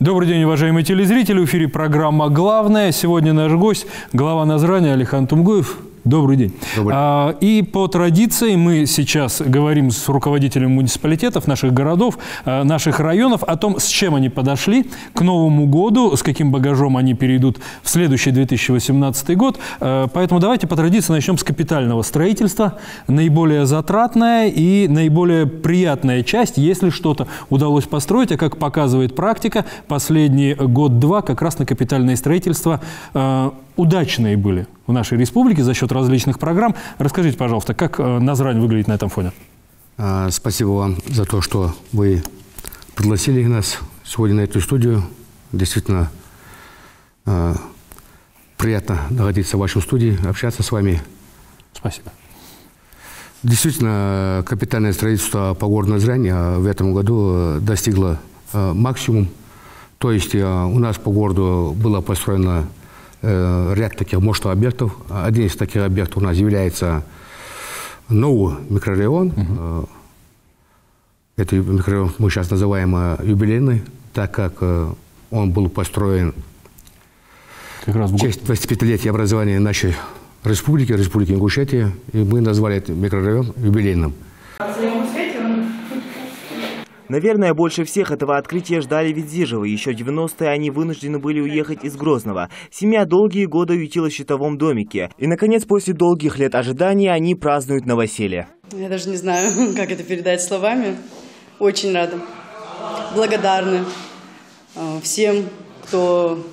Добрый день, уважаемые телезрители. В эфире программа «Главное». Сегодня наш гость, глава Назрани Алихан Тумгоев. Добрый день. Добрый. И по традиции мы сейчас говорим с руководителями муниципалитетов, наших городов, наших районов о том, с чем они подошли к Новому году, с каким багажом они перейдут в следующий 2018 год. Поэтому давайте по традиции начнем с капитального строительства. Наиболее затратная и наиболее приятная часть, если что-то удалось построить, а как показывает практика, последний год-два как раз на капитальное строительство удачные были в нашей республике за счет различных программ. Расскажите, пожалуйста, как Назрань выглядит на этом фоне? Спасибо вам за то, что вы пригласили нас сегодня на эту студию. Действительно приятно находиться в вашей студии, общаться с вами. Спасибо. Действительно, капитальное строительство по городу Назрань в этом году достигло максимум. То есть у нас по городу было построено ряд таких мощных объектов. Один из таких объектов у нас является новый микрорайон. Это микрорайон мы сейчас называем юбилейный, так как он был построен в честь 25-летия образования нашей республики, Республики Ингушетия, и мы назвали этот микрорайон юбилейным. Наверное, больше всех этого открытия ждали Ведзижевы. Еще в 90-е они вынуждены были уехать из Грозного. Семья долгие годы ютилась в щитовом домике. И, наконец, после долгих лет ожидания они празднуют новоселье. Я даже не знаю, как это передать словами. Очень рада. Благодарны всем, кто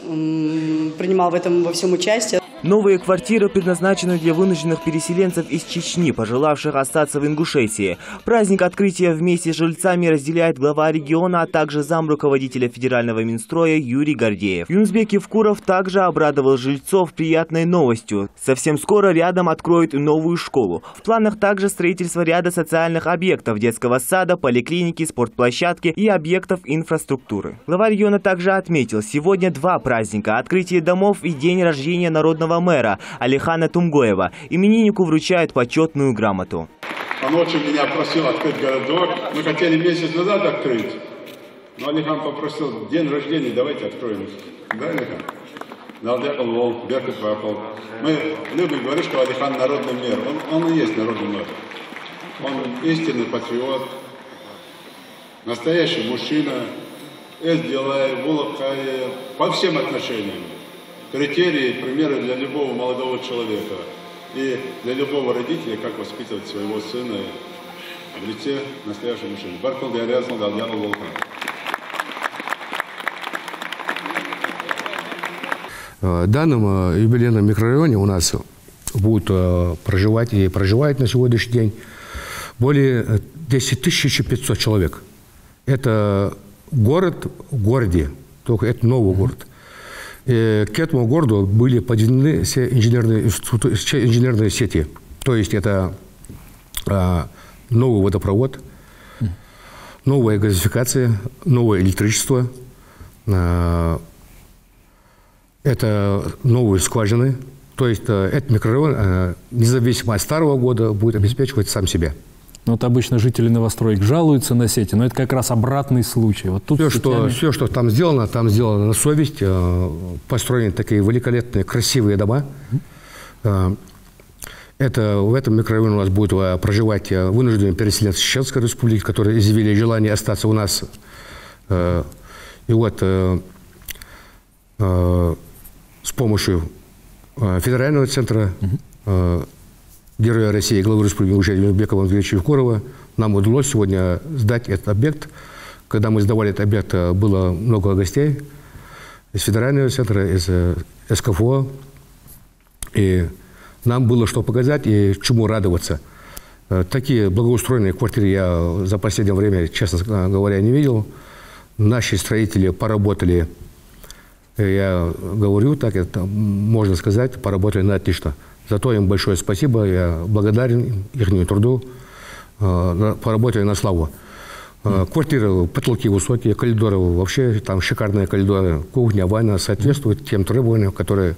принимал в этом во всем участие. Новые квартиры предназначены для вынужденных переселенцев из Чечни, пожелавших остаться в Ингушетии. Праздник открытия вместе с жильцами разделяет глава региона, а также зам руководителя федерального Минстроя Юрий Гордеев. Юнусбек Евкуров также обрадовал жильцов приятной новостью. Совсем скоро рядом откроют новую школу. В планах также строительство ряда социальных объектов, детского сада, поликлиники, спортплощадки и объектов инфраструктуры. Глава региона также отметил, сегодня два праздника – открытие домов и день рождения народного мэра Алихана Тумгоева. Имениннику вручают почетную грамоту. Он очень меня просил открыть городок. Мы хотели месяц назад открыть, но Алихан попросил день рождения, давайте откроем. Да, Алихан? Мы любим говорить, что Алихан народный мэр. Он и есть народный мэр. Он истинный патриот, настоящий мужчина, по всем отношениям. Критерии, примеры для любого молодого человека и для любого родителя, как воспитывать своего сына в лице настоящего мужчины. В данном юбилейном микрорайоне у нас будут проживать и проживают на сегодняшний день более 10 500 человек. Это город в городе, только это новый город. И к этому городу были подведены все инженерные сети. То есть это новый водопровод, новая газификация, новое электричество, это новые скважины. То есть этот микрорайон, независимо от старого года, будет обеспечивать сам себя. Вот обычно жители новостроек жалуются на сети, но это как раз обратный случай. Вот тут все, что там сделано на совесть. Построены такие великолепные, красивые дома. В этом микрорайоне у нас будут проживать вынужденные переселенцы Чеченской Республики, которые изъявили желание остаться у нас. И вот с помощью федерального центра Героя России, главы Республики Ингушетия Юнусбека Андреевича Евкурова, нам удалось сегодня сдать этот объект. Когда мы сдавали этот объект, было много гостей из федерального центра, из СКФО. И нам было что показать и чему радоваться. Такие благоустроенные квартиры я за последнее время, честно говоря, не видел. Наши строители поработали, я говорю так, это можно сказать, поработали на отлично. Зато им большое спасибо, я благодарен их труду, поработали на славу. Квартиры, потолки высокие, коридоры вообще, там шикарные коридоры, кухня, ванна соответствуют тем требованиям, которые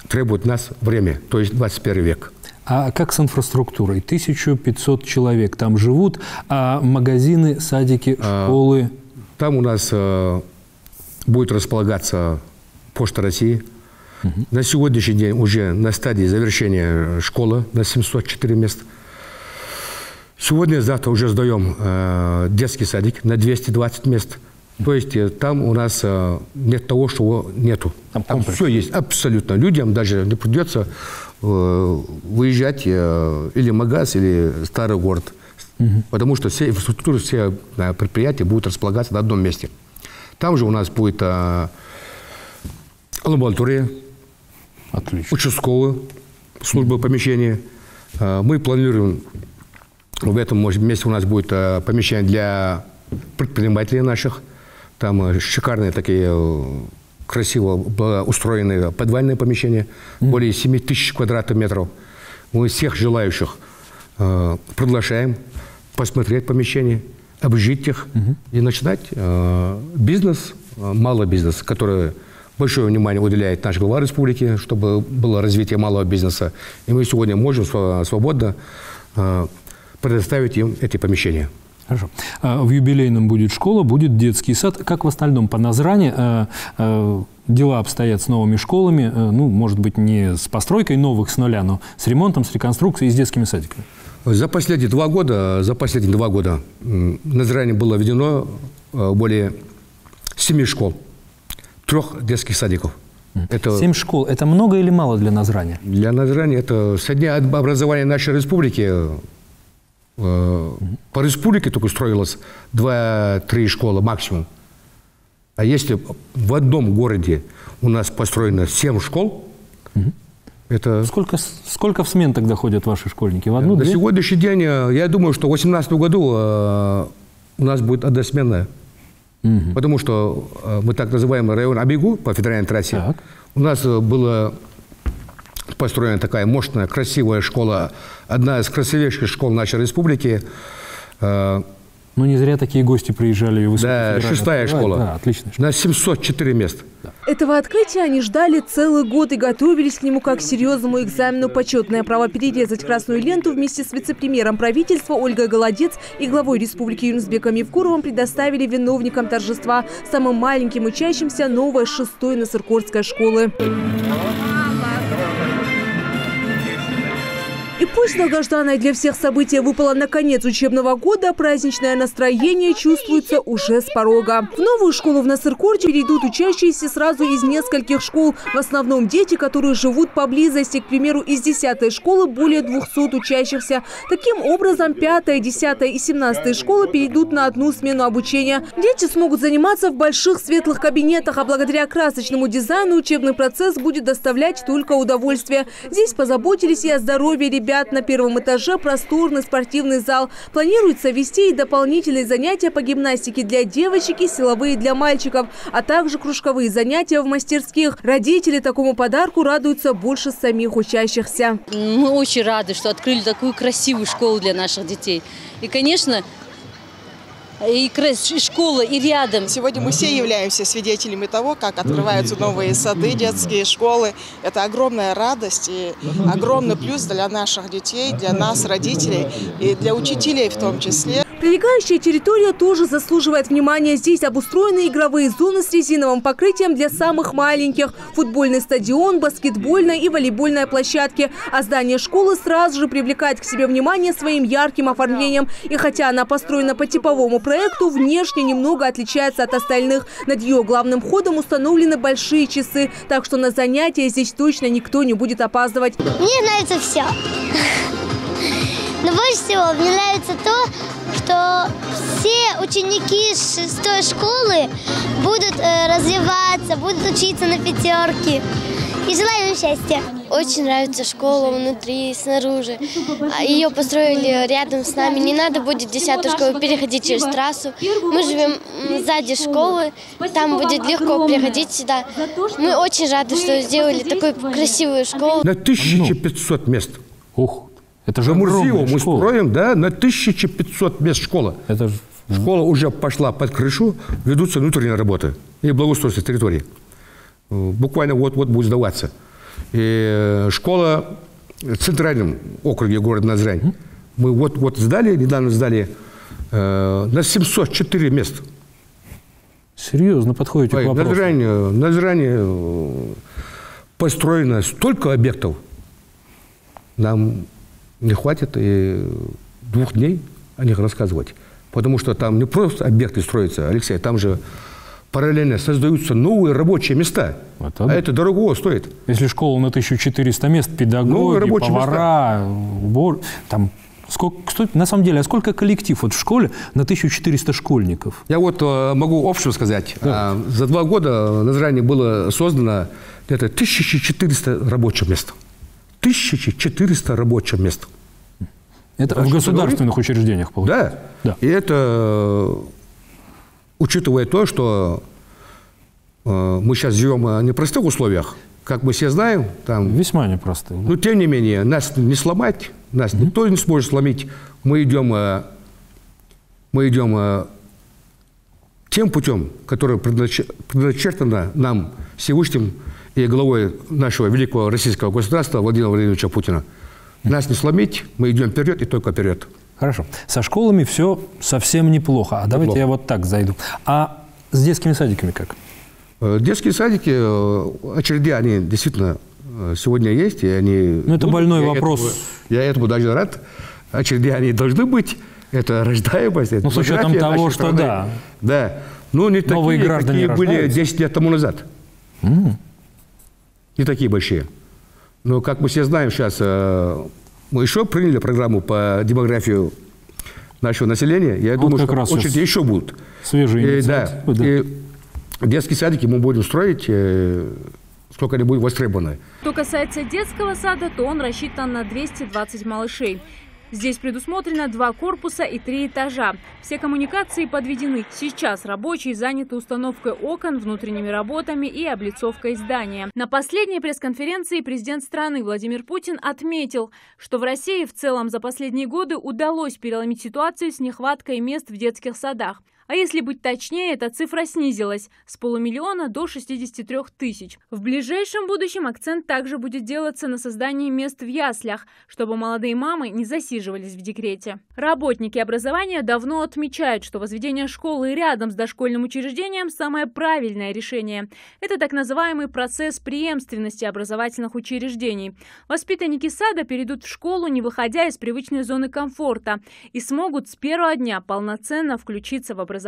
требует нас время, то есть 21 век. А как с инфраструктурой? 1500 человек там живут, а магазины, садики, школы? Там у нас будет располагаться Почта России. На сегодняшний день уже на стадии завершения школа на 704 мест. Сегодня-завтра уже сдаем детский садик на 220 мест. То есть там у нас нет того, чего нету. Там все есть абсолютно. Людям даже не придется выезжать или в магаз, или в старый город. Потому что все инфраструктуры, все предприятия будут располагаться на одном месте. Там же у нас будет лаборатория, участковая служба помещения. Мы планируем, в этом месте у нас будет помещение для предпринимателей наших. Там шикарные такие, красиво устроенные подвальные помещения, более 7 тысяч квадратных метров. Мы всех желающих приглашаем посмотреть помещение, обжить их и начинать бизнес, малый бизнес, который большое внимание уделяет наш глава республики, чтобы было развитие малого бизнеса. И мы сегодня можем свободно предоставить им эти помещения. Хорошо. В юбилейном будет школа, будет детский сад. Как в остальном по Назрани дела обстоят с новыми школами? Ну, может быть, не с постройкой новых с нуля, но с ремонтом, с реконструкцией и с детскими садиками? За последние два года в Назрани было введено более 7 школ, 3 детских садиков. 7 школ. Это много или мало для Назрани? Для Назрани это со дня образования нашей республики. По республике только строилось 2-3 школы максимум. А если в одном городе у нас построено 7 школ, это... Сколько в смен тогда ходят ваши школьники? В одну, на две? сегодняшний день, я думаю, что в 2018 году у нас будет односменная. Потому что мы так называемый район Абигу по федеральной трассе. Так. У нас была построена такая мощная, красивая школа, одна из красивейших школ нашей республики. Ну, не зря такие гости приезжали. Да, 6-я школа. Да, отличная школа. На 704 мест. Этого открытия они ждали целый год и готовились к нему как к серьезному экзамену. Почетное право перерезать красную ленту вместе с вице-премьером правительства Ольгой Голодец и главой республики Юнусбеком Евкуровым предоставили виновникам торжества, самым маленьким учащимся новой 6-й Насыркорской школы. И пусть долгожданное для всех событие выпало на конец учебного года, праздничное настроение чувствуется уже с порога. В новую школу в Насыркорте перейдут учащиеся сразу из нескольких школ. В основном дети, которые живут поблизости. К примеру, из 10-й школы более 200 учащихся. Таким образом, 5-я, 10-я и 17-я школы перейдут на одну смену обучения. Дети смогут заниматься в больших светлых кабинетах, а благодаря красочному дизайну учебный процесс будет доставлять только удовольствие. Здесь позаботились и о здоровье ребят. На первом этаже просторный спортивный зал. Планируется вести и дополнительные занятия по гимнастике для девочек и силовые для мальчиков, а также кружковые занятия в мастерских. Родители такому подарку радуются больше самих учащихся. Мы очень рады, что открыли такую красивую школу для наших детей. И, конечно, и школа, и рядом. Сегодня мы все являемся свидетелями того, как открываются новые сады, детские школы. Это огромная радость и огромный плюс для наших детей, для нас, родителей, и для учителей в том числе. Прилегающая территория тоже заслуживает внимания. Здесь обустроены игровые зоны с резиновым покрытием для самых маленьких, футбольный стадион, баскетбольная и волейбольная площадки. А здание школы сразу же привлекает к себе внимание своим ярким оформлением. И хотя она построена по типовому проекту, внешне немного отличается от остальных. Над ее главным входом установлены большие часы, так что на занятия здесь точно никто не будет опаздывать. Мне нравится все. Но больше всего мне нравится то, что все ученики 6-й школы будут развиваться, будут учиться на 5. И желаю им счастья. Очень нравится школа внутри и снаружи. Ее построили рядом с нами. Не надо будет 10-ю школу переходить через трассу. Мы живем сзади школы. Там будет легко переходить сюда. Мы очень рады, что сделали такую красивую школу. На 1500 мест. Ох, это же огромная мы строим, да, на 1500 мест школа. Это же... Школа уже пошла под крышу, ведутся внутренние работы и благоустройство территории. Буквально вот-вот будет сдаваться. И школа в центральном округе города Назрань. Мы вот недавно сдали на 704 мест. Серьезно подходите к вопросу. На построено столько объектов, нам не хватит и 2 дней о них рассказывать. Потому что там не просто объекты строятся, Алексей, там же параллельно создаются новые рабочие места. А это дорого стоит. Если школа на 1400 мест, педагоги, повара, там... на самом деле, а сколько коллектив вот в школе на 1400 школьников? Я вот могу общую сказать. Да. За 2 года в Назране было создано где-то 1400 рабочих мест. 1400 рабочих мест. Это в государственных учреждениях получается? Да. И это, учитывая то, что мы сейчас живем в непростых условиях, как мы все знаем. Там, весьма непростых. Но тем не менее, нас не сломать, нас никто не сможет сломить. Мы идем тем путем, который предначертано нам Всевышним и главой нашего великого российского государства Владимира Владимировича Путина. Нас не сломить, мы идем вперед и только вперед. Хорошо. Со школами все совсем неплохо. А давайте я вот так зайду. А с детскими садиками как? Детские садики, очереди, они действительно сегодня есть. И они, это больной вопрос. Я этому даже рад. Очереди, они должны быть. Это рождаемость. Ну, с учетом того, что страны. да. Да. Но не новые такие, граждане какие были 10 лет тому назад. Не такие большие. Но, как мы все знаем сейчас, мы еще приняли программу по демографии нашего населения. Я думаю, что очереди еще будут. Свежие инициативы. Да. И детские садики мы будем строить, сколько они будут востребованы. Что касается детского сада, то он рассчитан на 220 малышей. Здесь предусмотрено 2 корпуса и 3 этажа. Все коммуникации подведены. Сейчас рабочие заняты установкой окон, внутренними работами и облицовкой здания. На последней пресс-конференции президент страны Владимир Путин отметил, что в России в целом за последние годы удалось переломить ситуацию с нехваткой мест в детских садах. А если быть точнее, эта цифра снизилась с 500 000 до 63 000. В ближайшем будущем акцент также будет делаться на создании мест в яслях, чтобы молодые мамы не засиживались в декрете. Работники образования давно отмечают, что возведение школы рядом с дошкольным учреждением – самое правильное решение. Это так называемый процесс преемственности образовательных учреждений. Воспитанники сада перейдут в школу, не выходя из привычной зоны комфорта, и смогут с первого дня полноценно включиться в образовательный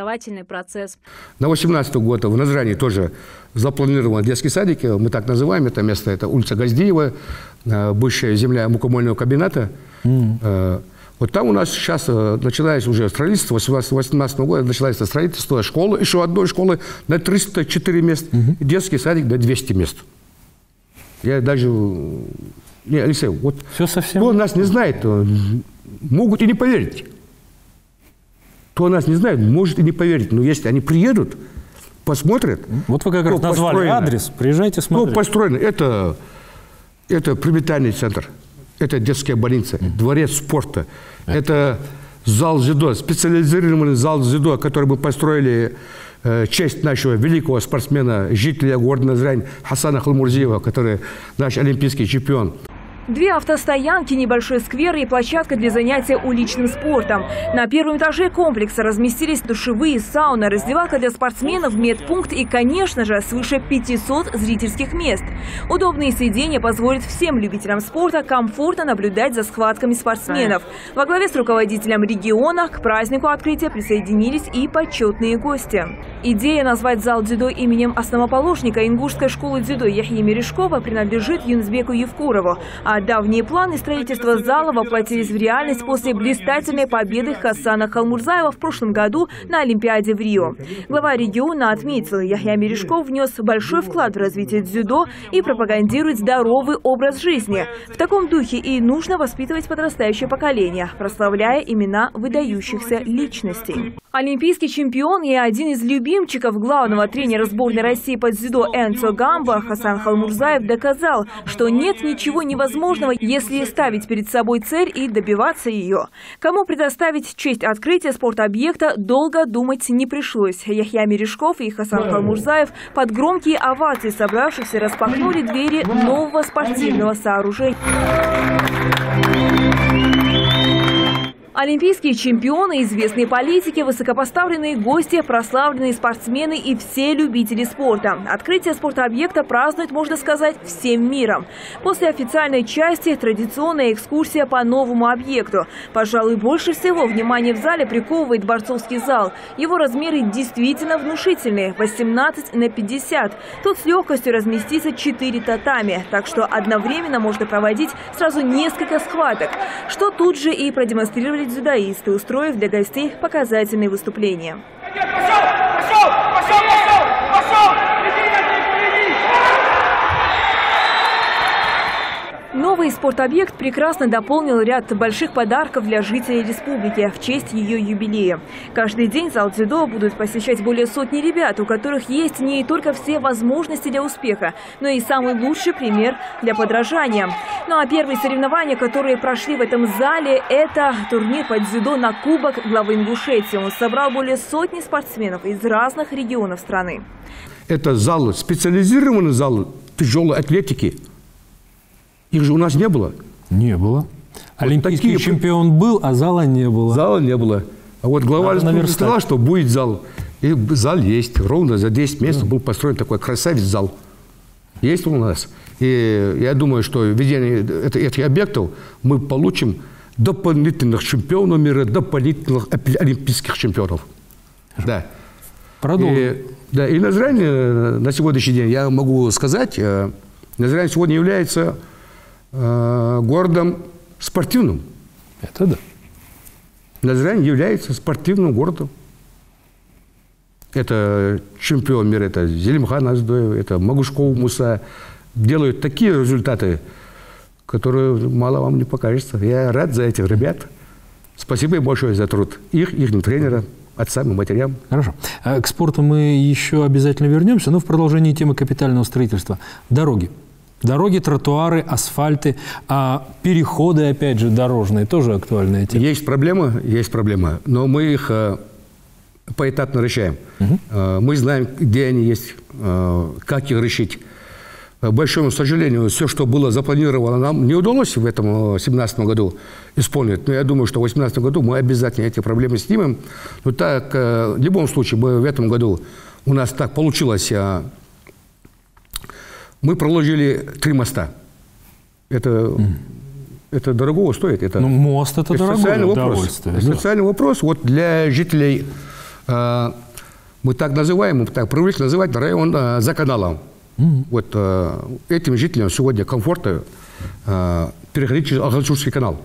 процесс. На 2018 год в Назране тоже запланированы детские садики. Мы так называем это место. Это улица Газдиева, бывшая земля мукомольного комбината. Вот там у нас сейчас началось уже строительство. С 2018 года началось строительство школы, еще одной школы на 304 мест. И детский садик на 200 мест. Я даже... Не, Алексей, вот все совсем... кто нас не знает, могут и не поверить. Кто нас не знает, может и не поверить. Но если они приедут, посмотрят. Вот вы как раз назвали адрес. Приезжайте, смотрите. Ну, построено. Это привитальный центр. Это детская больница, дворец спорта. Это зал дзюдо, специализированный зал дзюдо, который мы построили в честь нашего великого спортсмена, жителя города Назрань Хасана Халмурзиева, который наш олимпийский чемпион. 2 автостоянки, небольшой сквер и площадка для занятия уличным спортом. На первом этаже комплекса разместились душевые, сауна, раздевалка для спортсменов, медпункт и, конечно же, свыше 500 зрительских мест. Удобные сиденья позволят всем любителям спорта комфортно наблюдать за схватками спортсменов. Во главе с руководителем региона к празднику открытия присоединились и почетные гости. Идея назвать зал дзюдо именем основоположника ингушской школы дзюдо Яхьи Мережкова принадлежит Юнусбеку Евкурову. А давние планы строительства зала воплотились в реальность после блистательной победы Хасана Халмурзаева в прошлом году на Олимпиаде в Рио. Глава региона отметил, Яхья Мережков внес большой вклад в развитие дзюдо и пропагандирует здоровый образ жизни. В таком духе и нужно воспитывать подрастающее поколение, прославляя имена выдающихся личностей. Олимпийский чемпион и один из любимчиков главного тренера сборной России по дзюдо Энцо Гамба Хасан Халмурзаев доказал, что нет ничего невозможного, если ставить перед собой цель и добиваться ее. Кому предоставить честь открытия спортобъекта, долго думать не пришлось. Яхья Мережков и Хасан Халмурзаев под громкие овации собравшихся распахнули двери нового спортивного сооружения. Олимпийские чемпионы, известные политики, высокопоставленные гости, прославленные спортсмены и все любители спорта. Открытие спортобъекта празднуют, можно сказать, всем миром. После официальной части традиционная экскурсия по новому объекту. Пожалуй, больше всего внимание в зале приковывает борцовский зал. Его размеры действительно внушительные – 18 на 50. Тут с легкостью разместится 4 татами, так что одновременно можно проводить сразу несколько схваток, что тут же и продемонстрировали дзюдоисты, устроив для гостей показательные выступления. Новый спортобъект прекрасно дополнил ряд больших подарков для жителей республики в честь ее юбилея. Каждый день зал дзюдо будут посещать более сотни ребят, у которых есть не только все возможности для успеха, но и самый лучший пример для подражания. Ну а первые соревнования, которые прошли в этом зале, это турнир по дзюдо на кубок главы Ингушетии. Он собрал более сотни спортсменов из разных регионов страны. Это зал, специализированный зал тяжелой атлетики. Их же у нас не было. Не было. Олимпийский чемпион был, а зала не было. Зала не было. А вот глава республики сказал, что будет зал. И зал есть. Ровно за 10 месяцев был построен такой красавец зал. Есть у нас. И я думаю, что введение этих объектов мы получим дополнительных чемпионов мира, дополнительных олимпийских чемпионов. Да. Продолжим. Да, и Назрань на сегодняшний день, я могу сказать, Назрань сегодня является городом спортивным. Это да. Назрань является спортивным городом. Это чемпион мира, это Зелимхан Аздоев, это Магушков Муса. Делают такие результаты, которые мало вам не покажется. Я рад за этих ребят. Спасибо им большое за труд. Их тренера, отцам и матерям. Хорошо. К спорту мы еще обязательно вернемся, но в продолжении темы капитального строительства. Дороги. Дороги, тротуары, асфальты, а переходы, опять же, дорожные, тоже актуальная тема. Есть проблема, но мы их поэтапно решаем. Мы знаем, где они есть, как их решить. К большому сожалению, все, что было запланировано, нам не удалось в этом 2017 году исполнить. Но я думаю, что в 2018 году мы обязательно эти проблемы снимем. Но так, в любом случае, в этом году у нас так получилось. Мы проложили 3 моста. Это дорого стоит. Ну, мост – это дорогое удовольствие. Это социальный вопрос. Вот для жителей, мы так называем, так привыкли называть район за каналом. Вот этим жителям сегодня комфортно переходить через Алхачурский канал.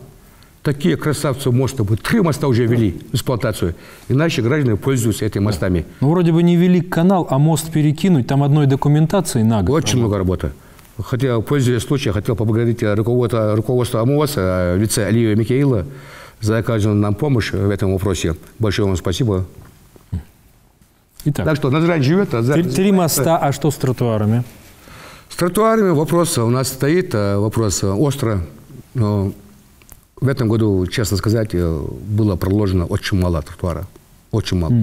Такие красавцы моста. 3 моста уже ввели в эксплуатацию. И наши граждане пользуются этими мостами. Ну, вроде бы не ввели канал, а мост перекинуть. Там одной документации на год. Очень много работы. Хотя, пользуясь случаем, хотел поблагодарить руководство АМОС в лице Алиева Михаила за оказанную нам помощь в этом вопросе. Большое вам спасибо. Итак, так что Назрань живет. 3 моста, а что с тротуарами? С тротуарами вопрос у нас стоит, вопрос остро. Но в этом году, честно сказать, было проложено очень мало тротуара. Очень мало.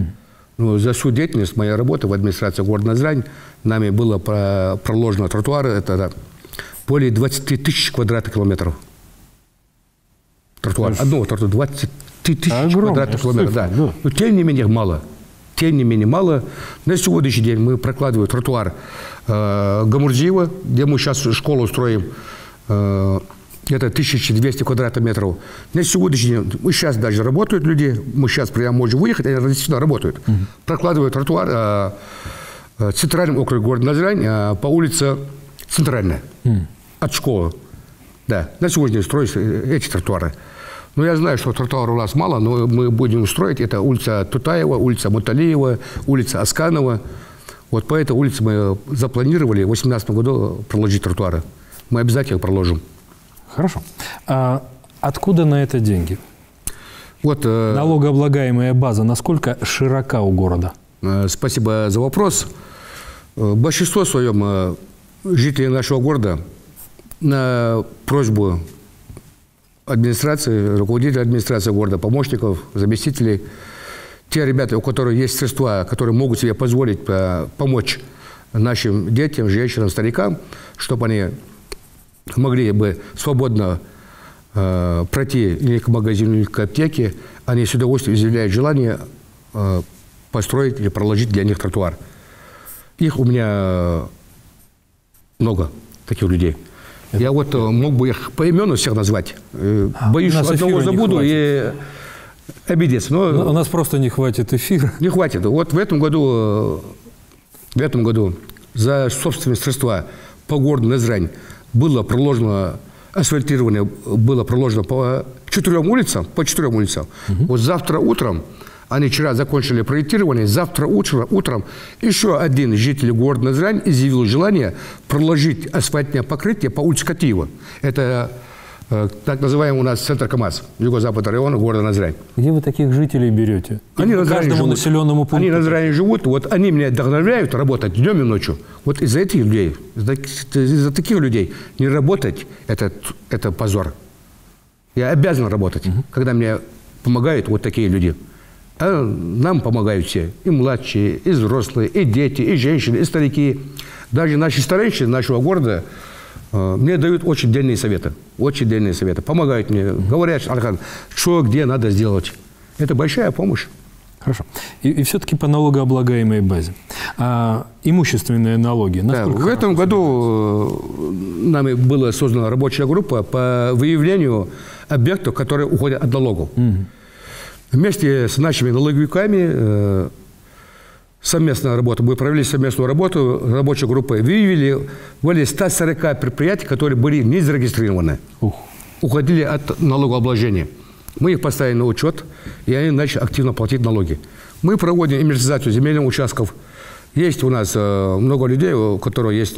Но за всю деятельность моей работы в администрации города Назрань нами было проложено тротуары. Это более 20 тысяч квадратных километров. Тротуар. Одного тротуара 20 тысяч квадратных километров. Да. Но тем не менее мало. Тем не менее мало. На сегодняшний день мы прокладываем тротуар Гамурзиева, где мы сейчас школу строим. Это 1200 квадратных метров. На сегодняшний день, мы сейчас даже работают люди, мы сейчас прямо можем выехать, они действительно работают. Прокладывают тротуар в центральном округе города Назрань по улице Центральная, от школы. Да, на сегодня строятся эти тротуары. Но я знаю, что тротуаров у нас мало, но мы будем строить. Это улица Тутаева, улица Муталиева, улица Асканова. Вот по этой улице мы запланировали в 2018 году проложить тротуары. Мы обязательно проложим. Хорошо. А откуда на это деньги? Вот, налогооблагаемая база насколько широка у города? Спасибо за вопрос. Большинство своем жителей нашего города на просьбу администрации, руководителей администрации города, помощников, заместителей, те ребята, у которых есть средства, которые могут себе позволить помочь нашим детям, женщинам, старикам, чтобы они могли бы свободно пройти или к магазину, или к аптеке, они с удовольствием изъявляют желание построить или проложить для них тротуар. Их у меня много, таких людей. Я вот мог бы их поименно всех назвать. Боюсь, что одного забуду и обидеться. Но у нас просто не хватит эфира. Не хватит. Вот в этом году за собственные средства по городу Назрань было проложено, асфальтирование было проложено по 4 улицам. Вот завтра утром, они вчера закончили проектирование, завтра утром еще один житель города Назрань изъявил желание проложить асфальтное покрытие по улице Катиева. Это так называемый у нас центр КамАЗ, юго-западного района города Назрань. Где вы таких жителей берете? Они на каждому населенному пункту. Они на Назране живут, вот они меня вдохновляют работать днем и ночью. Вот из-за этих людей, из-за таких людей не работать – это позор. Я обязан работать, когда мне помогают вот такие люди. А нам помогают все, и младшие, и взрослые, и дети, и женщины, и старики. Даже наши старейшины нашего города мне дают очень дельные советы. Очень дельные советы. Помогают мне. Говорят, Архан, что, где надо сделать. Это большая помощь. Хорошо. И все-таки по налогооблагаемой базе. Имущественные налоги. Да, в этом году нами была создана рабочая группа по выявлению объектов, которые уходят от налогов. Вместе с нашими налоговиками совместная работа. Мы провели совместную работу, рабочей группой выявили более 140 предприятий, которые были не зарегистрированы, уходили от налогообложения. Мы их поставили на учет, и они начали активно платить налоги. Мы проводим инвентаризацию земельных участков. Есть у нас много людей, у которых есть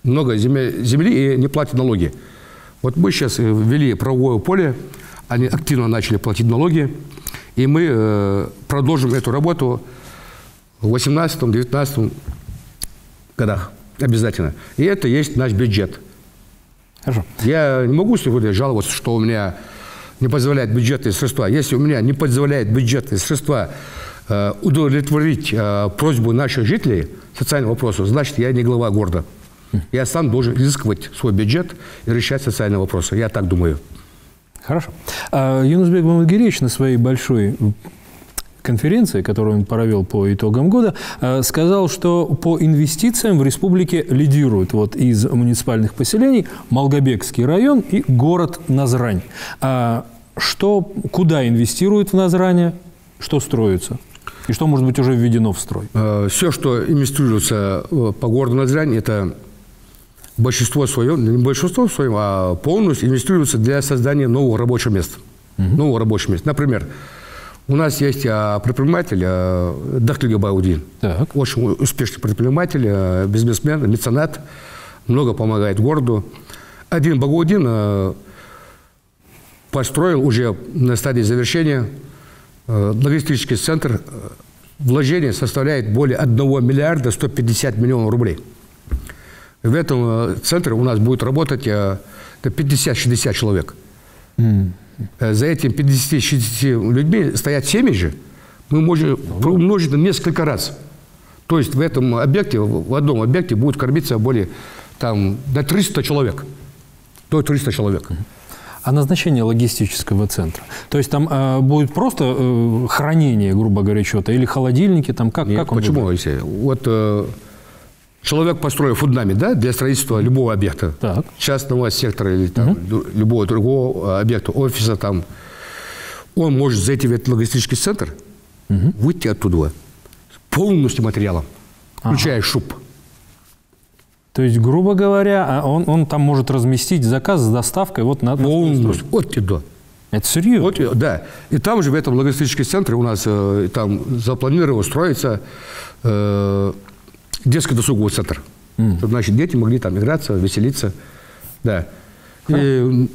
много земли и не платят налоги. Вот мы сейчас ввели правовое поле, они активно начали платить налоги, и мы продолжим эту работу в 2018-2019 годах обязательно. И это есть наш бюджет. Хорошо. Я не могу сегодня жаловаться, что у меня не позволяет бюджетные средства. Если у меня не позволяет бюджетные средства удовлетворить просьбу наших жителей социального вопроса, значит, я не глава города. Я сам должен изыскивать свой бюджет и решать социальные вопросы. Я так думаю. Хорошо. Юнусбек Мамадгереевич на своей большой конференции, которую он провел по итогам года, сказал, что по инвестициям в республике лидируют вот из муниципальных поселений Малгобекский район и город Назрань. Куда инвестируют в Назране, что строится? И что, может быть, уже введено в строй? Все, что инвестируется по городу Назрань, это большинство своем, не большинство своем, а полностью инвестируется для создания новых рабочих мест. Новых рабочих мест. Например, у нас есть предприниматель Дахтыга Баудин. Очень успешный предприниматель, бизнесмен, меценат. Много помогает городу. Один Багаудин построил уже на стадии завершения логистический центр. Вложение составляет более 1 миллиарда 150 миллионов рублей. В этом центре у нас будет работать 50-60 человек. За этими 50-60 людьми стоят семьи же. Мы можем умножить на несколько раз. То есть в этом объекте, в одном объекте будет кормиться более до 300 человек. До 300 человек. А назначение логистического центра? То есть там будет просто хранение, грубо говоря, чего-то, или холодильники? Там, как он почему? Вот человек построил фундамент, да, для строительства любого объекта, частного сектора или любого другого объекта, офиса, он может зайти в этот логистический центр, выйти оттуда полностью материалом, включая шуб. То есть, грубо говоря, он там может разместить заказ с доставкой вот на полностью, от и до. Это серьезно? Да. И там же, в этом логистическом центре, у нас там запланировано строиться детский досуговый центр. Чтобы, значит, дети могли там играться, веселиться. Да. И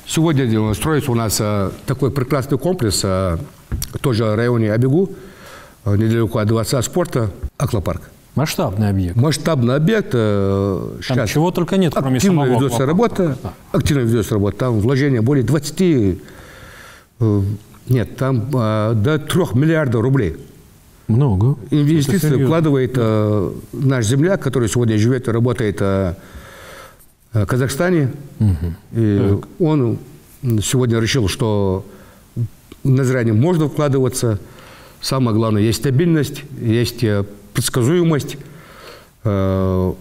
сегодня строится у нас такой прекрасный комплекс, тоже в районе Абигу, недалеко от Дворца спорта, аквапарк. Масштабный объект. Масштабный объект. Там чего только нет, кроме самого ведется работа. Активно ведется работа. Там вложение более 20... Нет, там до 3 миллиардов рублей. Много. Инвестиции вкладывает наш земляк, который сегодня живет и работает в Казахстане. И он сегодня решил, что в Назрань можно вкладываться. Самое главное, есть стабильность, есть предсказуемость. У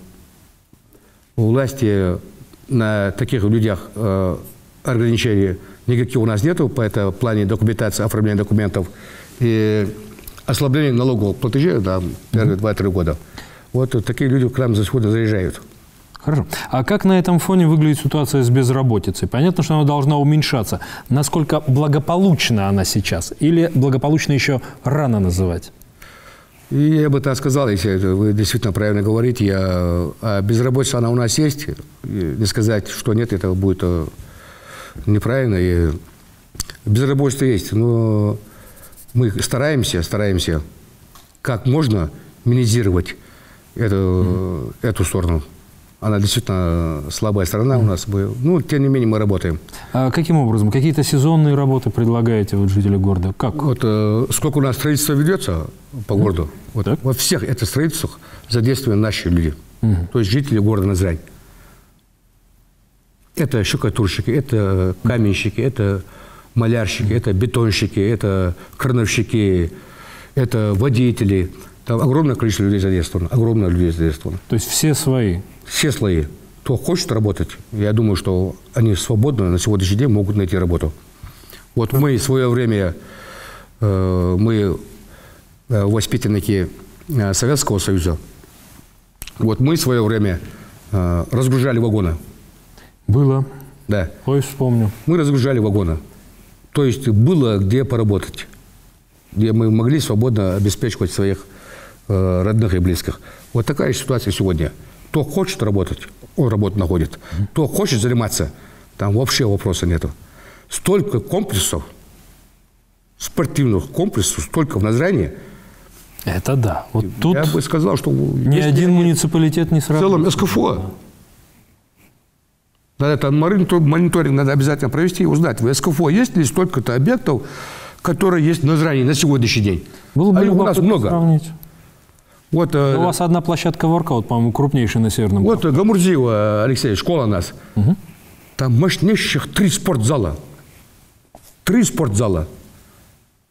власти на таких людях ограничений никаких у нас нету, по это плане документации, оформления документов и ослабления налоговых платежей на первые 2-3 года. Вот такие люди к нам сегодня заезжают. Хорошо. А как на этом фоне выглядит ситуация с безработицей? Понятно, что она должна уменьшаться. Насколько благополучна она сейчас? Или благополучно еще рано называть? И я бы так сказал, если вы действительно правильно говорите, безработица она у нас есть. И не сказать, что нет, это будет неправильно. И безработица есть, но мы стараемся как можно минимизировать эту сторону. Она действительно слабая сторона у нас. Ну, тем не менее, мы работаем. А каким образом? Какие-то сезонные работы предлагаете вот жителям города? Как? Вот сколько у нас строительство ведется по городу, вот, во всех этих строительствах задействованы наши люди. То есть жители города Назрань. Это штукатурщики, это каменщики, это малярщики, это бетонщики, это крановщики, это водители. Там огромное количество людей задействовано. Огромное людей задействовано. То есть все свои? Все слои. Кто хочет работать, я думаю, что они свободно на сегодняшний день могут найти работу. Вот мы в свое время, мы воспитанники Советского Союза, вот мы в свое время разгружали вагоны. Было? Да. Ой, вспомню. Мы разгружали вагоны. То есть было где поработать, где мы могли свободно обеспечивать своих родных и близких. Вот такая ситуация сегодня. Кто хочет работать, он работу находит. Кто хочет заниматься, там вообще вопроса нету. Столько комплексов, спортивных комплексов, столько в Назрани. Это да. Вот тут я бы сказал, что ни один муниципалитет не сразу. В целом СКФО. Надо это мониторинг надо обязательно провести и узнать, в СКФО есть ли столько-то объектов, которые есть в Назрани на сегодняшний день. Было бы у нас много. Сравнить. Вот, у вас одна площадка воркаут, по-моему, крупнейшая на Северном. Вот Гамурзиева, Алексей, школа у нас. Там мощнейших 3 спортзала. 3 спортзала.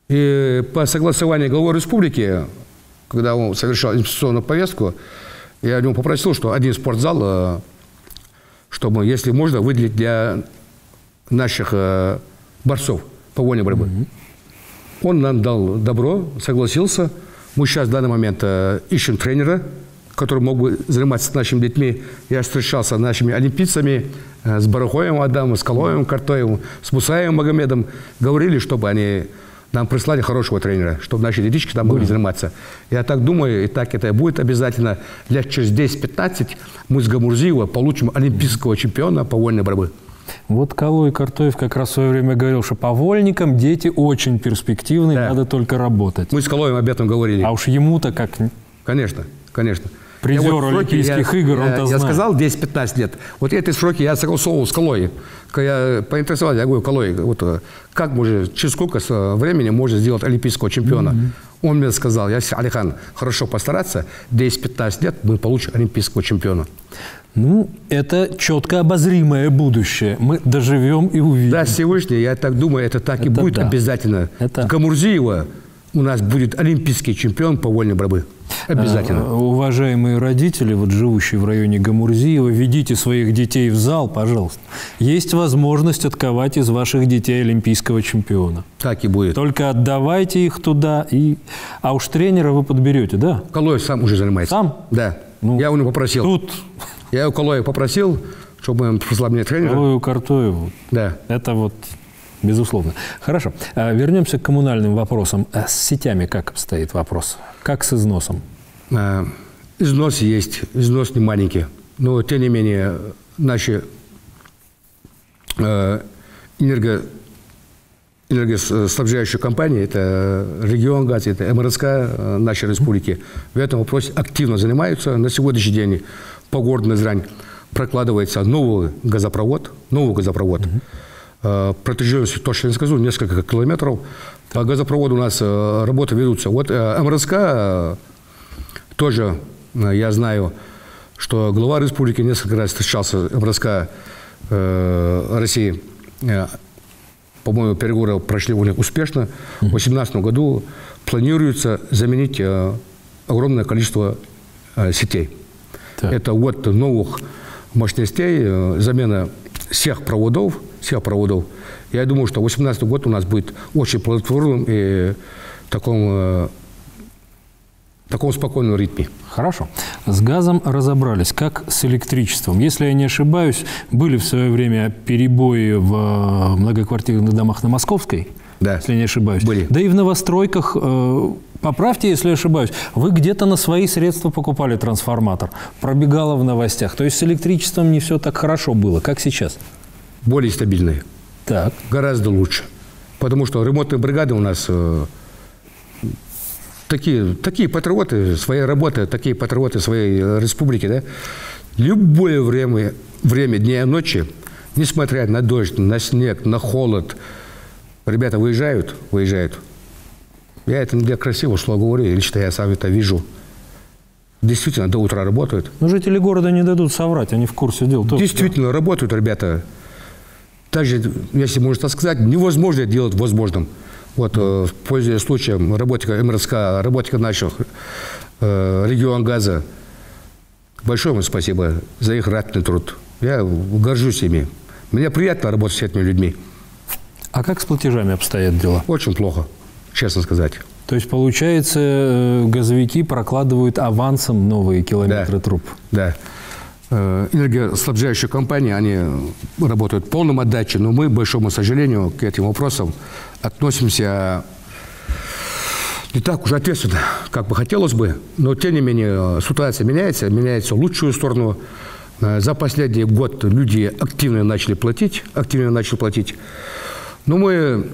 И по согласованию главы республики, когда он совершал инвестиционную повестку, я у него попросил, что один спортзал, чтобы, если можно, выделить для наших борцов по вольной борьбе. Он нам дал добро, согласился. Мы сейчас в данный момент ищем тренера, который мог бы заниматься с нашими детьми. Я встречался с нашими олимпийцами, с Барахоем Адамом, с Калоем Картоевым, с Мусаевым Магомедом. Говорили, чтобы они нам прислали хорошего тренера, чтобы наши детишки там могли заниматься. Я так думаю, и так это будет обязательно. Лет через 10-15 мы с Гамурзиева получим олимпийского чемпиона по вольной борьбе. Вот Калой Картоев как раз в свое время говорил, что по вольникам дети очень перспективные, да. Надо только работать. Мы с Калоем об этом говорили. А уж ему-то как... Конечно, конечно. Призер Олимпийских игр, он-то знает. Я сказал 10-15 лет. Вот эти сроки я согласовывал с Калой. Я поинтересовался, я говорю, Калой, вот как может, через сколько времени можно сделать олимпийского чемпиона? Он мне сказал, Алихан, хорошо постараться, 10-15 лет мы получим олимпийского чемпиона. Ну, это четко обозримое будущее. Мы доживем и увидим. Да, Всевышний, я так думаю, это так и будет обязательно. Гамурзиева у нас будет олимпийский чемпион по вольной борьбе. Обязательно. Уважаемые родители, вот живущие в районе Гамурзиева, ведите своих детей в зал, пожалуйста. Есть возможность отковать из ваших детей олимпийского чемпиона. Так и будет. Только отдавайте их туда. А уж тренера вы подберете, да? Калой сам уже занимается. Сам? Да. Ну, я у него попросил. Тут... Я у Калоя попросил, чтобы он прислал мне тренера. Калою Картоеву. Да. Это вот... Безусловно. Хорошо. Вернемся к коммунальным вопросам. С сетями как обстоит вопрос? Как с износом? Износ есть. Износ не маленький. Но, тем не менее, наши энергоснабжающие компании, это Регионгаз, это МРСК нашей республики, в этом вопросе активно занимаются. На сегодняшний день по городу Назрань прокладывается новый газопровод. Протяженностью, точно не скажу, несколько километров. По газопроводу у нас работы ведутся. Вот МРСК тоже, я знаю, что глава республики несколько раз встречался, МРСК России, по-моему, переговоры прошли у них успешно. В 2018 году планируется заменить огромное количество сетей. Так. Это вот новых мощностей, замена всех проводов. Я думаю, что 2018 год у нас будет очень плодотворным и в таком спокойном ритме. Хорошо. С газом разобрались. Как с электричеством? Если я не ошибаюсь, были в свое время перебои в многоквартирных домах на Московской, да, если я не ошибаюсь. Были. Да и в новостройках, поправьте, если я ошибаюсь, вы где-то на свои средства покупали трансформатор. Пробегало в новостях. То есть с электричеством не все так хорошо было, как сейчас? Более стабильные. Так. Гораздо лучше. Потому что ремонтные бригады у нас такие патриоты своей работы, такие патриоты своей республики, да? Любое время дня и ночи, несмотря на дождь, на снег, на холод, ребята выезжают. Я это не для красивого слова говорю, лично я сам это вижу. Действительно, до утра работают. Но жители города не дадут соврать, они в курсе дел. Действительно, да, работают ребята. Также, если можно так сказать, невозможно делать возможным. Вот, пользуясь случаем, работника МРСК, работника наших Регионгаза, большое вам спасибо за их ратный труд. Я горжусь ими. Мне приятно работать с этими людьми. А как с платежами обстоят дела? Очень плохо, честно сказать. То есть, получается, газовики прокладывают авансом новые километры труб? Да. Энергоснабжающие компании, они работают в полном отдаче, но мы, к большому сожалению, к этим вопросам относимся не так уж ответственно, как бы хотелось бы, но, тем не менее, ситуация меняется в лучшую сторону. За последний год люди активно начали платить. Но мы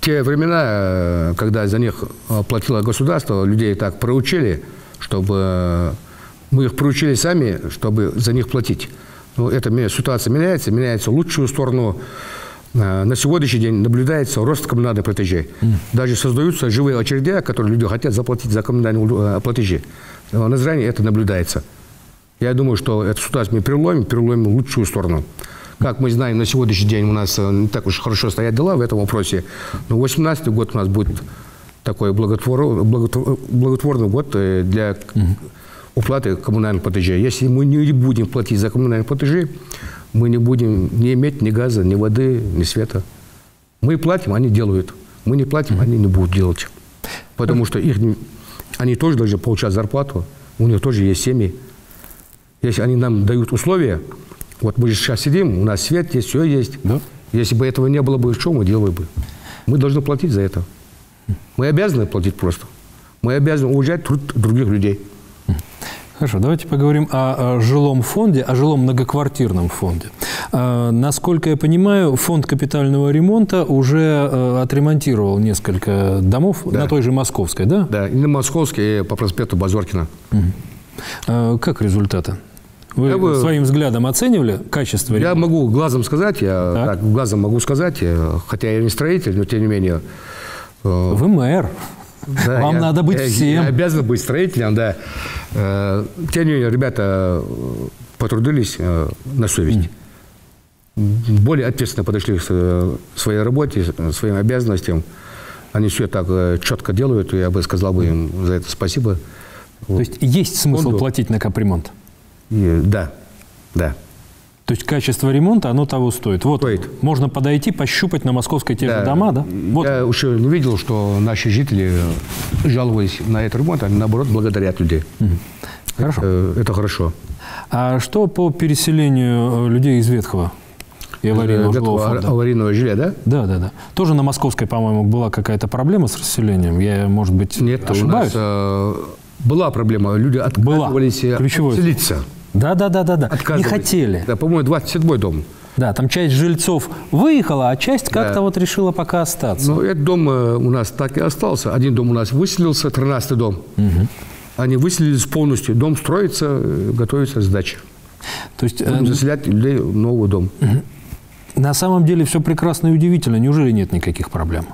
те времена, когда за них платило государство, людей так проучили, чтобы мы их проучили сами, чтобы за них платить. Но эта ситуация меняется в лучшую сторону. На сегодняшний день наблюдается рост коммунальных платежей. Даже создаются живые очереди, которые люди хотят заплатить за коммунальные платежи. На зрение это наблюдается. Я думаю, что эту ситуацию мы переломим в лучшую сторону. Как мы знаем, на сегодняшний день у нас не так уж хорошо стоят дела в этом вопросе. Но 2018 год у нас будет такой благотворный год для уплаты коммунальных платежей. Если мы не будем платить за коммунальные платежи, мы не будем не иметь ни газа, ни воды, ни света. Мы платим, они делают. Мы не платим, они не будут делать. Потому что они тоже должны получать зарплату, у них тоже есть семьи. Если они нам дают условия, вот мы же сейчас сидим, у нас свет есть, все есть. Да? Если бы этого не было бы, что мы делали бы? Мы должны платить за это. Мы обязаны платить просто. Мы обязаны уважать труд других людей. Хорошо, давайте поговорим о жилом фонде, о жилом многоквартирном фонде. Насколько я понимаю, фонд капитального ремонта уже отремонтировал несколько домов, да, на той же Московской, да? Да, и на Московской, и по проспекту Базоркина. Как результаты? Вы своим взглядом оценивали качество ремонта? Я могу глазом сказать, хотя я не строитель, но тем не менее. Вы мэр. Да, вам надо быть всем. Я обязан быть строителем, да. Тем не менее, ребята потрудились на совесть. Более ответственно подошли к своей работе, своим обязанностям. Они все так четко делают, и я бы сказал им за это спасибо. То есть есть смысл платить на капремонт? Да, да. То есть качество ремонта, оно того стоит. Вот стоит. Можно подойти, пощупать на Московской те же дома, да? Вот. Я еще не видел, что наши жители жаловались на этот ремонт, они, наоборот, благодарят людей. Хорошо. Это хорошо. А что по переселению людей из ветхого и аварийного жилого фонда? Аварийного жилья, да? Да. Тоже на Московской, по-моему, была какая-то проблема с расселением. Я, может быть, ошибаюсь? У нас была проблема. Люди отказывались селиться. Да. Не хотели. Да, по-моему, 27-й дом. Да, там часть жильцов выехала, а часть как-то вот решила пока остаться. Ну, этот дом у нас так и остался. Один дом у нас выселился, 13-й дом. Они выселились полностью. Дом строится, готовится к сдаче. То есть будем заселять людей в новый дом. На самом деле все прекрасно и удивительно. Неужели нет никаких проблем?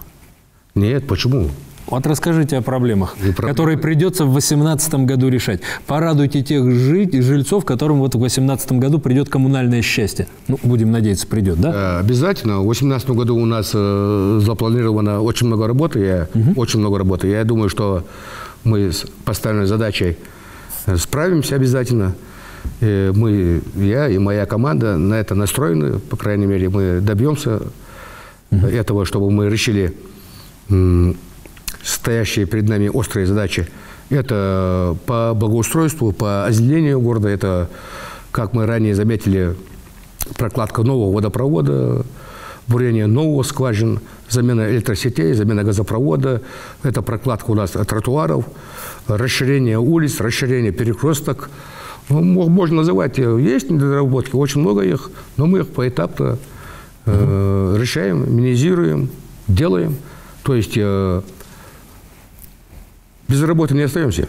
Нет, почему? Вот расскажите о проблемах, которые придется в 2018 году решать. Порадуйте тех жильцов, которым вот в 2018 году придет коммунальное счастье. Ну, будем надеяться, придет, да? Обязательно. В 2018 году у нас запланировано очень много работы. Очень много работы. Я думаю, что мы с поставленной задачей справимся обязательно. Я и моя команда на это настроены. По крайней мере, мы добьемся этого, чтобы мы решили стоящие перед нами острые задачи. Это по благоустройству, по озеленению города. Это, как мы ранее заметили, прокладка нового водопровода, бурение нового скважин, замена электросетей, замена газопровода. Это прокладка у нас тротуаров, расширение улиц, расширение перекресток. Можно называть, есть недоработки, очень много их, но мы их поэтапно решаем, минимизируем, делаем. То есть без работы не остаемся.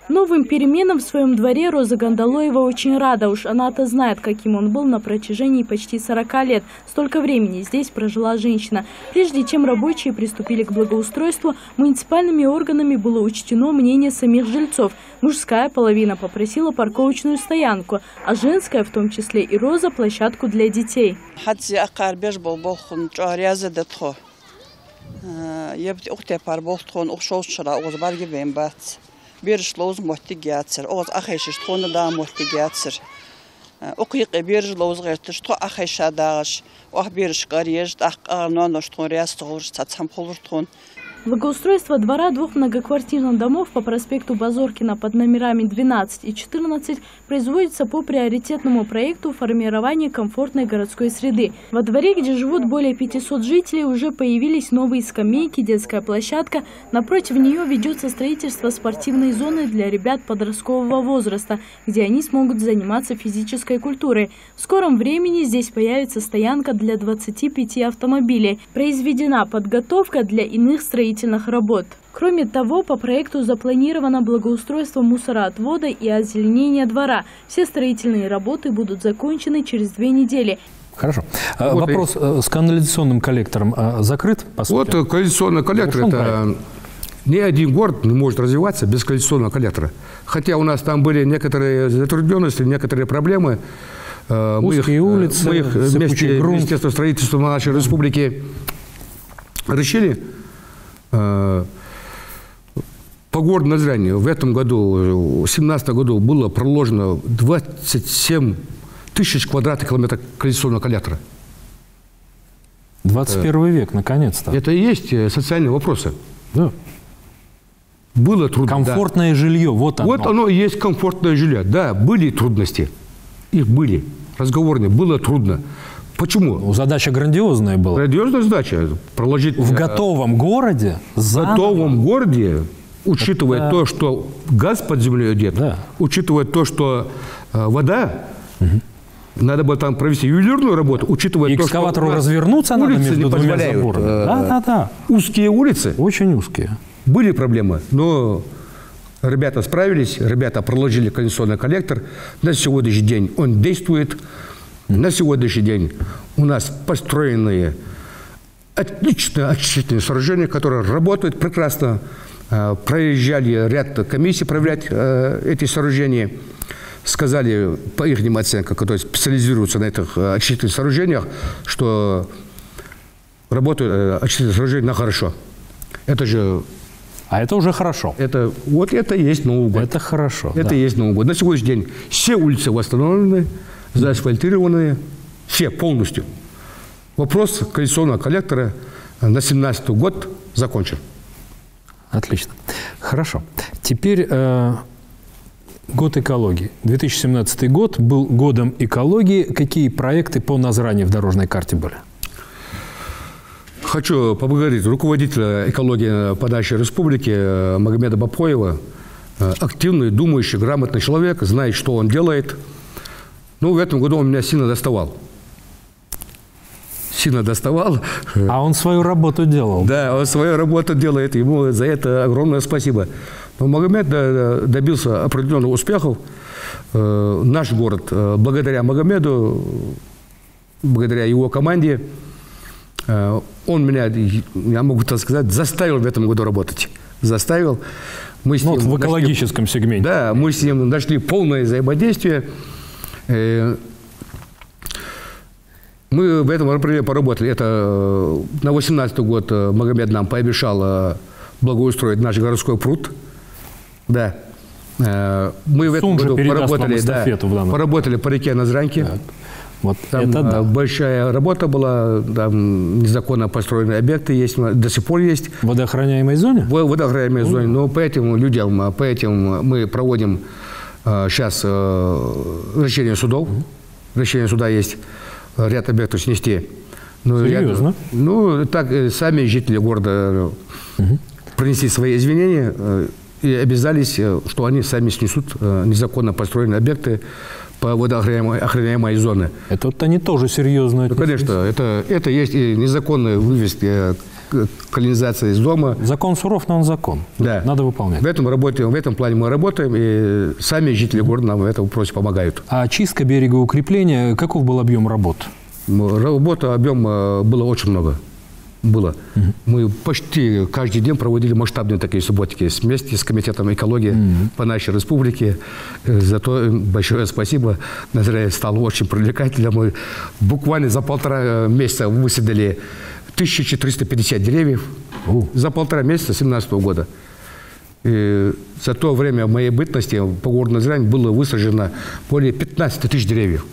Новым переменам в своем дворе Роза Гандалоева очень рада. Уж она-то знает, каким он был на протяжении почти 40 лет. Столько времени здесь прожила женщина. Прежде чем рабочие приступили к благоустройству, муниципальными органами было учтено мнение самих жильцов. Мужская половина попросила парковочную стоянку, а женская, в том числе и Роза, площадку для детей. Бериш лоуз мотигятсер, оз ахайшиш тхона да мотигятсер. Окиq бериш лоуз гертиш тхо ахайша дагаш, ох бериш гарьеж ах арноно штхон ряс тхорш цацам холур тхон. Благоустройство двора двух многоквартирных домов по проспекту Базоркина под номерами 12 и 14 производится по приоритетному проекту формирования комфортной городской среды. Во дворе, где живут более 500 жителей, уже появились новые скамейки, детская площадка. Напротив нее ведется строительство спортивной зоны для ребят подросткового возраста, где они смогут заниматься физической культурой. В скором времени здесь появится стоянка для 25 автомобилей. Произведена подготовка для иных строительных работ. Кроме того, по проекту запланировано благоустройство мусороотвода и озеленение двора. Все строительные работы будут закончены через 2 недели. Хорошо. Вот вопрос с канализационным коллектором закрыт, по сути? Вот канализационный коллектор – это ни один город не может развиваться без канализационного коллектора. Хотя у нас там были некоторые затрудненности, некоторые проблемы. Узкие улицы, мы их вместе с Министерством строительства нашей республики решили. По городу Назрани в этом году, в 2017 году, было проложено 27 тысяч квадратных километров канализационного коллектора. 21 век, наконец-то. Это и есть социальные вопросы. Да. Было трудно. Комфортное жилье, вот оно. Вот оно и есть комфортное жилье. Да, были трудности. Их были. Разговорные. Было трудно. Почему? Ну, задача грандиозная была. Грандиозная задача. Проложить в готовом городе. В готовом городе, учитывая то, что газ под землей идет, учитывая то, что вода, надо было там провести ювелирную работу, учитывая то, что экскаватору развернуться надо между двумя заборами. Да. Узкие улицы. Очень узкие. Были проблемы, но ребята справились, ребята проложили канализационный коллектор. На сегодняшний день он действует. На сегодняшний день у нас построенные отличные очистительные сооружения, которые работают прекрасно. Проезжали ряд комиссий проверять эти сооружения. Сказали, по их оценкам, которые специализируются на этих очистительных сооружениях, что работают очистительные сооружения на хорошо. Это же... А это уже хорошо. Вот это и есть Новый год. Это хорошо. Это и есть Новый год. На сегодняшний день все улицы восстановлены, заасфальтированные, все полностью. Вопрос канализационного коллектора на 2017 год закончен. Отлично. Хорошо. Теперь год экологии. 2017 год был годом экологии. Какие проекты по Назрани в дорожной карте были? Хочу поблагодарить руководителя экологии по нашей республике Магомеда Бапоева. Активный, думающий, грамотный человек, знает, что он делает. Ну, в этом году он меня сильно доставал. Сильно доставал. А он свою работу делал. Да, он свою работу делает. Ему за это огромное спасибо. Но Магомед добился определенных успехов. Наш город, благодаря Магомеду, благодаря его команде, Он меня, я могу так сказать, заставил в этом году работать. Заставил. Мы с ним в экологическом сегменте. Да, мы с ним нашли полное взаимодействие. Мы в этом направлении поработали. Это на 18-й год Магомед нам пообещал благоустроить наш городской пруд. Да. Мы в этом году поработали по реке Назранке. Вот там это большая работа была, там незаконно построенные объекты есть, до сих пор есть. В водоохраняемой зоне? В водоохраняемой зоне. Но по этим людям, мы проводим сейчас расширение судов. Расширение суда есть, ряд объектов снести. Серьезно? Так сами жители города принесли свои извинения и обязались, что они сами снесут незаконно построенные объекты по водоохраняемой зоне. Это вот они тоже серьезно. Конечно, это есть и незаконная вывезка канализации из дома. Закон суров, но он закон. Да. Надо выполнять. В этом плане мы работаем, и сами жители города нам в этом вопросе помогают. А чистка берега, укрепления, каков был объем работ? Объем было очень много. Мы почти каждый день проводили масштабные такие субботники вместе с комитетом экологии по нашей республике. Зато большое спасибо. Назряй стал очень привлекательным. Мы буквально за 1,5 месяца высадили 1450 деревьев. За 1,5 месяца 2017 года. И за то время моей бытности по городу Назрань было высажено более 15 тысяч деревьев.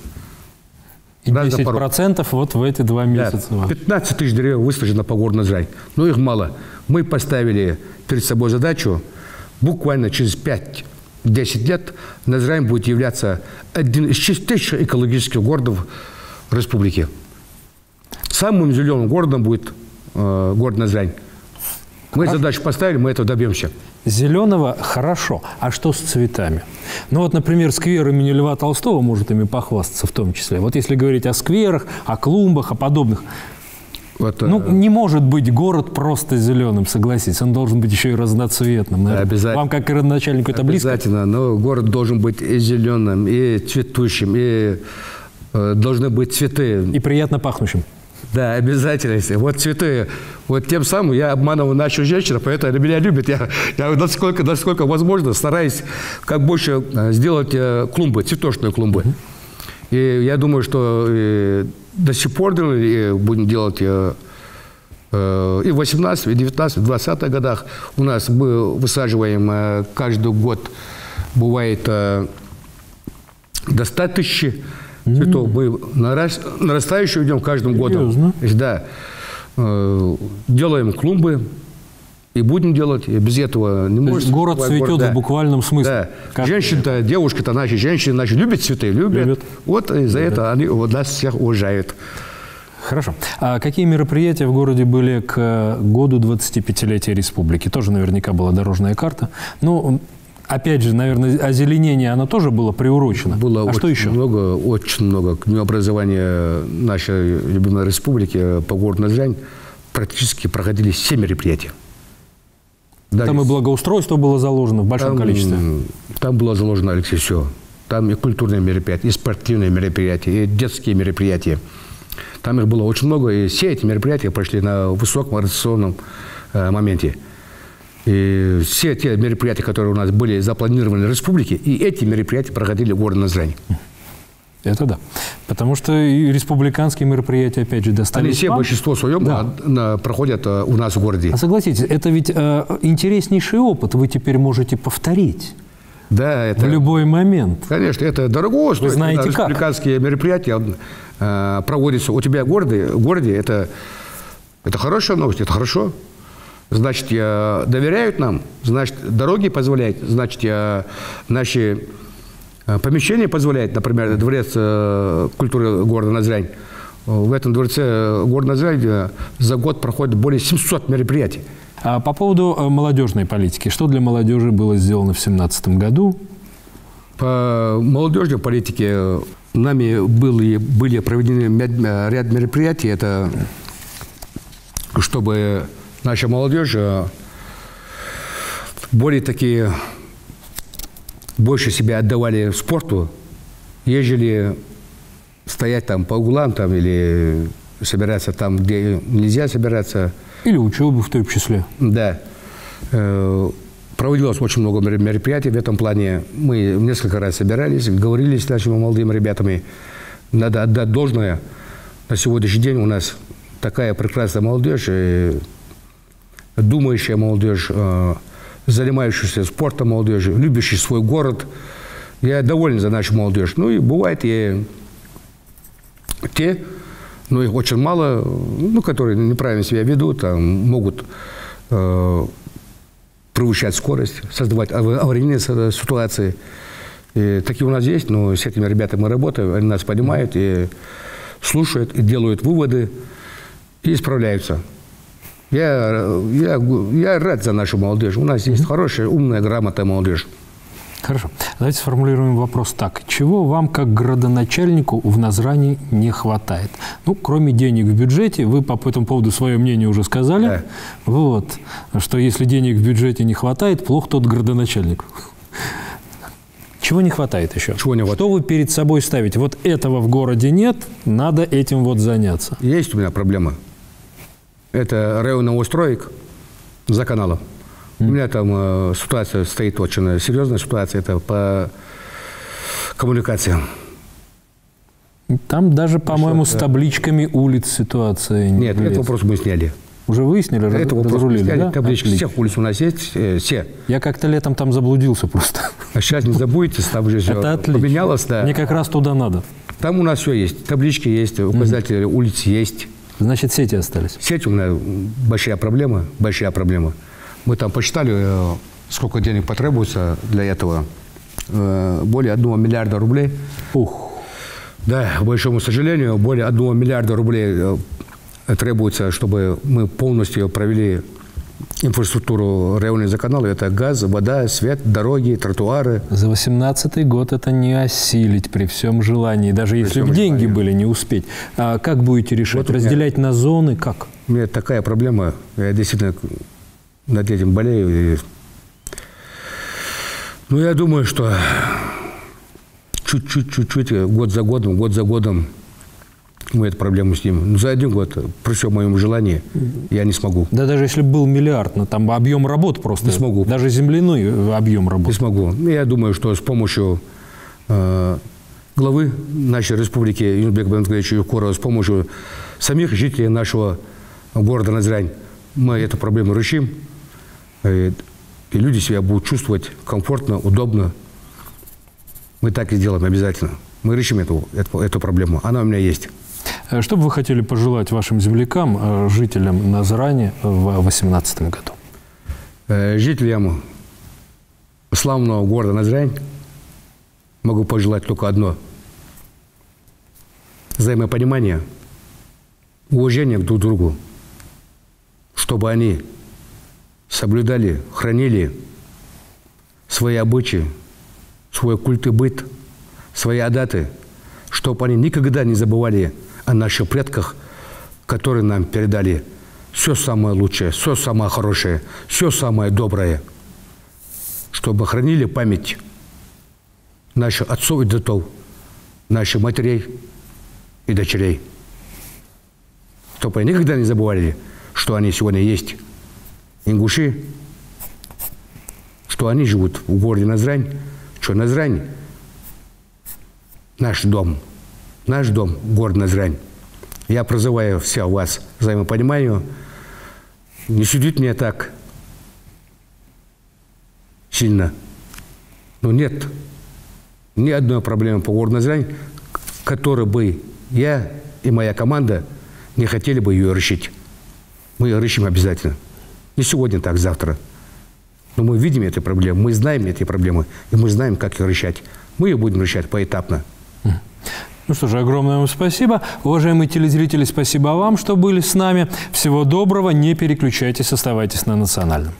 И 10% вот в эти 2 месяца. Да, 15 тысяч деревьев высажено по городу Назрань. Но их мало. Мы поставили перед собой задачу, буквально через 5-10 лет Назрань будет являться одним из чистейших экологических городов республики. Самым зеленым городом будет город Назрань. Мы задачу поставили, мы этого добьемся. Зеленого хорошо. А что с цветами? Ну вот, например, сквер имени Льва Толстого может ими похвастаться в том числе. Вот если говорить о скверах, о клумбах, о подобных. Не может быть город просто зеленым, согласитесь. Он должен быть еще и разноцветным. Обязательно. Вам, как родоначальнику, это близко? Обязательно. Но город должен быть и зеленым, и цветущим, и должны быть цветы. И приятно пахнущим. Да, обязательно. Вот цветы. Вот тем самым я обманываю нашу женщину, поэтому они меня любят. Я насколько возможно стараюсь как больше сделать клумбы, цветочные клумбы. И я думаю, что до сих пор будем делать и в 18, и 19, и 20 годах. У нас мы высаживаем каждый год, бывает до 100 тысяч цветов. Мы нарастающую идем каждым годом. Да. Делаем клумбы и будем делать. И без этого не можем. Город цветет в буквальном смысле. Да. Женщины-то, девушки-то наши, женщины любят цветы, любят. Вот из-за этого они нас всех уважают. Хорошо. А какие мероприятия в городе были к году 25-летия республики? Тоже наверняка была дорожная карта. Ну, опять же, наверное, озеленение, оно тоже было приурочено. Было что еще? Очень много. К дню образования нашей любимой республики по городу Назрань практически проходили 7 мероприятий. Там и благоустройство было заложено в большом количестве. Там было заложено, Алексей, все. Там и культурные мероприятия, и спортивные мероприятия, и детские мероприятия. Там их было очень много, и все эти мероприятия прошли на высоком организационном моменте. И все те мероприятия, которые у нас были запланированы в республике, и эти мероприятия проходили в городе Назрань. Это да. Потому что и республиканские мероприятия, опять же, достались. Они все, большинство своем, проходят у нас в городе. А согласитесь, это ведь интереснейший опыт, вы теперь можете повторить. Да, это... В любой момент. Конечно, это дорого стоит. Вы знаете, как? Республиканские мероприятия проводятся у тебя в городе. Это хорошая новость, это хорошо. Значит, доверяют нам, значит, дороги позволяют, значит, наши помещения позволяют, например, дворец культуры города Назрань. В этом дворце города Назрань за год проходит более 700 мероприятий. А по поводу молодежной политики, что для молодежи было сделано в 2017 году? По молодежной политике нами были проведены ряд мероприятий. Это чтобы наша молодежь больше себя отдавали спорту, ежели стоять там по углам там, или собираться там, где нельзя собираться. Или учебу в том числе. Да. Проводилось очень много мероприятий в этом плане. Мы несколько раз собирались, говорили с нашими молодыми ребятами. Надо отдать должное. На сегодняшний день у нас такая прекрасная молодежь, думающая молодежь, занимающаяся спортом молодежь, любящая свой город. Я доволен за нашу молодежь. Ну и бывает и те, но их очень мало, ну, которые неправильно себя ведут, могут превышать скорость, создавать аварийные ситуации. И такие у нас есть, но с этими ребятами мы работаем, они нас понимают и слушают, и делают выводы, и исправляются. Я рад за нашу молодежь. У нас есть хорошая, умная, грамотная молодежь. Хорошо. Давайте сформулируем вопрос так. Чего вам, как градоначальнику, в Назрани не хватает? Ну, кроме денег в бюджете, вы по этому поводу свое мнение уже сказали. Да. Вот. Что если денег в бюджете не хватает, плох тот градоначальник. Чего не хватает еще? Чего не хватает? Что вы перед собой ставите? Вот этого в городе нет, надо этим вот заняться. Есть у меня проблема. Это район новостроек за каналом. У меня там ситуация стоит очень серьезная ситуация, это по коммуникациям. Там даже, по-моему, с табличками улиц ситуация. Нет, этот вопрос мы сняли. Уже выяснили? Это вопрос мы сняли. Да? Таблички всех улиц у нас есть, все. Я как-то летом там заблудился просто. А сейчас не забудете, там уже все поменялось. Да. Мне как раз туда надо. Там у нас все есть. Таблички есть, указатели улиц есть. Значит, сети остались? Сеть у меня большая проблема, большая проблема. Мы там посчитали, сколько денег потребуется для этого. Более 1 миллиарда рублей. Ух. Да, к большому сожалению, более 1 миллиарда рублей требуется, чтобы мы полностью провели инфраструктуру районных каналов. Это газ, вода, свет, дороги, тротуары. За 2018 год это не осилить при всем желании. Даже если бы деньги были, не успеть. А как будете решать? Вот разделять на зоны? Как? У меня такая проблема. Я действительно над этим болею. Ну, я думаю, что чуть-чуть, год за годом мы эту проблему снимем. Но за 1 год, при всем моем желании, я не смогу. Да даже если был миллиард, но там объем работ просто. Не смогу. Даже земляной объем работ. Не смогу. Я думаю, что с помощью главы нашей республики Юнусбека Баймурзаевича Евкурова, с помощью самих жителей нашего города Назрань, мы эту проблему решим. И люди себя будут чувствовать комфортно, удобно. Мы так и сделаем обязательно. Мы решим эту проблему. Она у меня есть. Что бы вы хотели пожелать вашим землякам, жителям Назрани в 2018 году? Жителям славного города Назрань могу пожелать только одно. Взаимопонимание, уважение друг к другу. Чтобы они соблюдали, хранили свои обычаи, свой культ и быт, свои адаты, чтобы они никогда не забывали о наших предках, которые нам передали все самое лучшее, все самое хорошее, все самое доброе, чтобы хранили память наших отцов и дедов, наших матерей и дочерей, чтобы они никогда не забывали, что они сегодня есть ингуши, что они живут в городе Назрань, что Назрань – наш дом, город Назрань. Я призываю всех вас к взаимопониманию. Не судите меня так сильно. Но нет ни одной проблемы по городу Назрань, которой бы я и моя команда не хотели бы ее решить. Мы ее решим обязательно. Не сегодня, так, завтра. Но мы видим эти проблемы, мы знаем эти проблемы, и мы знаем, как их решать. Мы ее будем решать поэтапно. Ну что же, огромное вам спасибо. Уважаемые телезрители, спасибо вам, что были с нами. Всего доброго, не переключайтесь, оставайтесь на Национальном.